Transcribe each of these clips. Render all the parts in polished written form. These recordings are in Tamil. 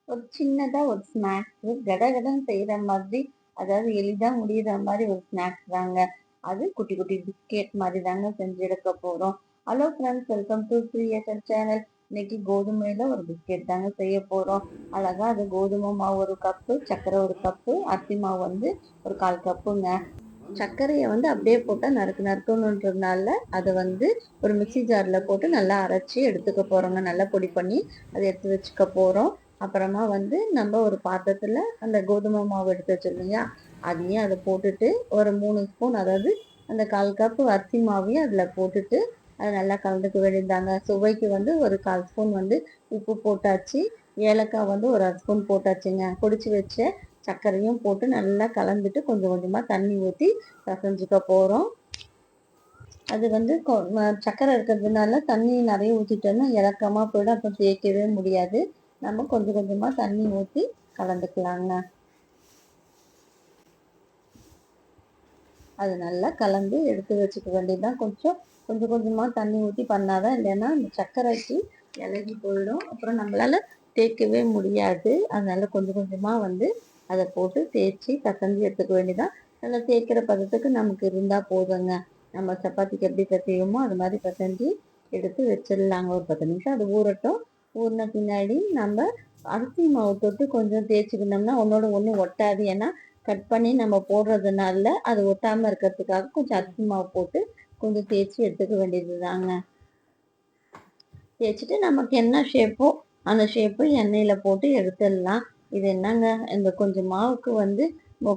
ஒரு சின்னதா ஒரு ஸ்நாக்ஸு கடகடன்னு செய்ற மாதிரி, அதாவது எளிதா முடியிற மாரி ஒரு ஸ்நாக்ஸ் தாங்க. அது குட்டி குட்டி பிஸ்கெட் மாரி தாங்க செஞ்சு எடுக்க போறோம். Hello friends, welcome to creation channel. இன்னைக்கு கோதுமையில ஒரு பிஸ்கெட் தாங்க செய்ய போறோம். அழகா அது கோதுமை மாவு 1 கப்பு, சர்க்கரை 1 கப்பு, அரிசி மாவு வந்து ஒரு 1/4 கப்புங்க. சர்க்கரைய வந்து அப்படியே போட்டா நறுக்கு நறுக்கணுன்றதுனால, அத வந்து ஒரு மிக்ஸி ஜார்ல போட்டு நல்லா அரைச்சு எடுத்துக்க போறோங்க. நல்லா பொடி பண்ணி அத எடுத்து வச்சுக்க போறோம். அப்புறமா வந்து நம்ம ஒரு பாத்திரத்துல அந்த கோதுமை மாவு எடுத்து வச்சிருக்கோம் இல்லையா? அதையும் அத போட்டுட்டு ஒரு 3 ஸ்பூன், அதாவது அந்த 1/4 கப்பு அரிசி மாவையும் அதுல போட்டுட்டு, அத நல்லா கலந்துக்க வேண்டியதுதாங்க. சுவைக்கு வந்து ஒரு 1/4 ஸ்பூன் வந்து உப்பு போட்டாச்சு. ஏலக்காய் வந்து ஒரு 1/2 ஸ்பூன் போட்டாச்சுங்க. பொடிச்சு வச்ச சர்க்கரையும் போட்டு நல்லா கலந்துட்டு கொஞ்சம் கொஞ்சமா தண்ணி ஊத்தி பிசைஞ்சுக்க போறோம். அது வந்து சர்க்கரை இருக்கிறதுனால தண்ணி நிறைய ஊத்திட்டோம்னா இலக்கமா போயிடும். அப்புறம் தேய்க்கவே முடியாது. நம்ம கொஞ்சம் கொஞ்சமா தண்ணி ஊத்தி கலந்துக்கலாங்க. அது நல்லா கலந்து எடுத்து வச்சுக்க வேண்டியதுதான். கொஞ்சம் கொஞ்சம் கொஞ்சமா தண்ணி ஊத்தி பண்ணாதான், இல்லைன்னா அந்த சர்க்கரைக்கு இலகி போயிடும். அப்புறம் நம்மளால தேய்க்கவே முடியாது. அதனால கொஞ்சம் கொஞ்சமா வந்து அதை போட்டு தேய்ச்சி பிசைஞ்சு எடுத்துக்க வேண்டியதான். நல்லா தேய்க்கிற பதத்துக்கு நமக்கு இருந்தா போதுங்க. நம்ம சப்பாத்திக்கு எப்படி பிசைவோமோ அது மாதிரி பிசைஞ்சு எடுத்து வச்சிடலாங்க. ஒரு 10 நிமிஷம் அது ஊறட்டும். ஊறின பின்னாடி நம்ம அரிசி மாவு தொட்டு கொஞ்சம் தேய்ச்சிக்கிட்டோம்னா ஒன்னோட ஒண்ணு ஒட்டாது. ஏன்னா கட் பண்ணி நம்ம போடுறதுனால அது ஒட்டாம இருக்கிறதுக்காக கொஞ்சம் அரிசி மாவு போட்டு கொஞ்சம் தேய்ச்சி எடுத்துக்க வேண்டியது தாங்க. தேய்ச்சிட்டு நமக்கு என்ன ஷேப்போ அந்த ஷேப்பு எண்ணெயில போட்டு எடுத்துடலாம். இது என்னங்க, இந்த கொஞ்சம் மாவுக்கு வந்து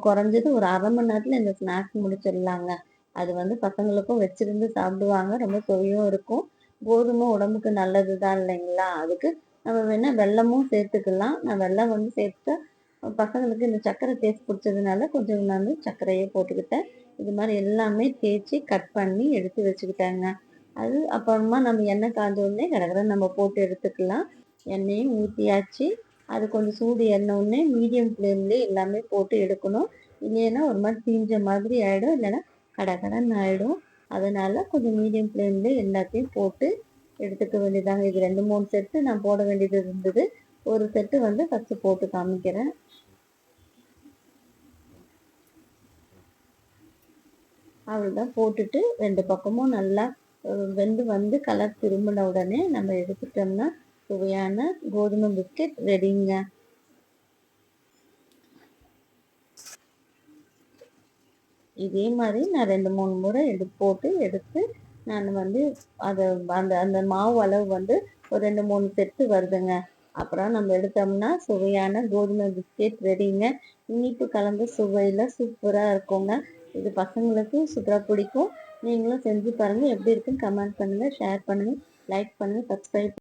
குறைஞ்சது ஒரு 1/2 மணி நேரத்துல இந்த ஸ்நாக்ஸ் முடிச்சிடலாங்க. அது வந்து பசங்களுக்கும் வச்சிருந்து சாப்பிடுவாங்க. ரொம்ப சுவையும் இருக்கும். கோதுமை உடம்புக்கு நல்லது தான் இல்லைங்களா? அதுக்கு நம்ம வேணா வெல்லமும் சேர்த்துக்கலாம். நான் வெல்லம் வந்து சேர்த்தா பசங்களுக்கு இந்த சர்க்கரை டேஸ்ட் பிடிச்சதுனால கொஞ்சம் நான் வந்து சர்க்கரையே போட்டுக்கிட்டேன். இது மாதிரி எல்லாமே தேய்ச்சி கட் பண்ணி எடுத்து வச்சுக்கிட்டேங்க. அது அப்புறமா நம்ம எண்ணெய் காஞ்ச உடனே கடகடன்னு நம்ம போட்டு எடுத்துக்கலாம். எண்ணெயும் ஊற்றியாச்சு. அது கொஞ்சம் சூடு ஏறின உடனே மீடியம் ஃப்ளேம்லேயே எல்லாமே போட்டு எடுக்கணும். இல்லைன்னா ஒரு மாதிரி தீஞ்ச மாதிரி ஆகிடும். இல்லைன்னா கடகடன்னு ஆகிடும். அதனால கொஞ்சம் மீடியம் ஃப்ளேம்லேயே எல்லாத்தையும் போட்டு எடுத்துக்க வேண்டியதாங்க. இது 2, 3 செட்டு நான் போட வேண்டியது இருந்தது. ஒரு செட்டு வந்து ஃபஸ்ட்டு போட்டு காமிக்கிறேன். அவ்வளோதான். போட்டுட்டு 2 பக்கமும் நல்லா வெந்து வந்து கலர் திரும்பின உடனே நம்ம எடுத்துட்டோம்னா சுவையான கோதுமை பிஸ்கெட் ரெடிங்க. இதே மாதிரி நான் 2, 3 முறை போட்டு எடுத்து நான் வந்து அதை அந்த அந்த மாவு அளவு வந்து ஒரு 2, 3 செட்டு வருதுங்க. அப்புறம் நம்ம எடுத்தோம்னா சுவையான கோதுமை பிஸ்கெட் ரெடிங்க. இனிப்பு கலந்த சுவையில் சூப்பராக இருக்குங்க. இது பசங்களுக்கு சூப்பராக பிடிக்கும். நீங்களும் செஞ்சு பாருங்கள். எப்படி இருக்குன்னு கமெண்ட் பண்ணுங்கள், ஷேர் பண்ணுங்கள், லைக் பண்ணுங்கள், சப்ஸ்கிரைப்